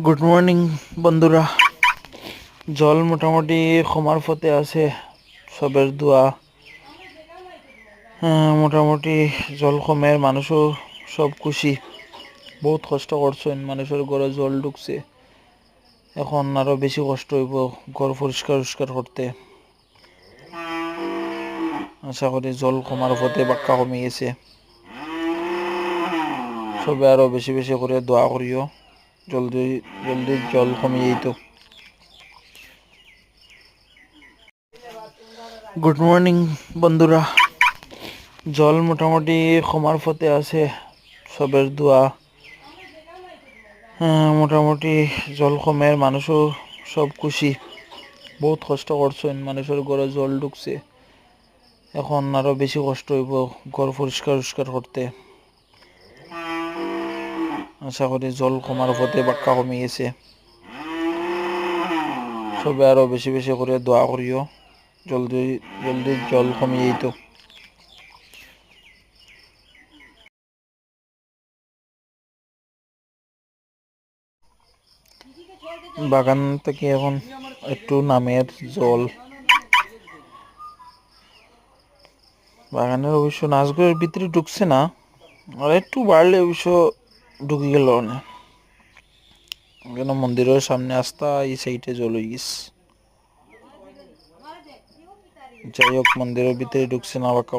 Good morning বন্ধুরা। জল মোটামুটি কমার পথে আছে, সবের দোয়া। মোটামুটি জল কমের মানুষও সব খুশি। বহুত কষ্ট করছেন, মানুষের ঘরে জল ঢুকছে, এখন আরো বেশি কষ্ট হইব ঘর পরিষ্কার করতে। আশা করি জল কমার পথে বাক্কা কমে গেছে। সবে আরো বেশি বেশি করে দোয়া করিও, জলদি জলদি জল কমে যেত। গুড মর্নিং বন্ধুরা। জল মোটামুটি কমার পথে আছে, সবের দোয়া। মোটামুটি জল কমের মানুষও সব খুশি। বহুত কষ্ট করছেন, মানুষের ঘরে জল ঢুকছে, এখন আরো বেশি কষ্ট হইব ঘর পরিষ্কার করতে। আশা করি জল কমার পথে বাক্কা কমে গেছে। সবে আরো বেশি বেশি করে দোয়া করিও, জলদি জলদি জল কমে যেত। বাগান থেকে এখন একটু নামের জল, বাগানের অবশ্য নাচগুলোর ভিতরে ঢুকছে না, আর একটু বাড়লে অবশ্য ঢুকে গেল না। কেন মন্দিরের সামনে আস্তা এই সাইডে জল হয়ে গেছে। যাই হোক, মন্দিরের ভিতরে ঢুকছে না, বাক্কা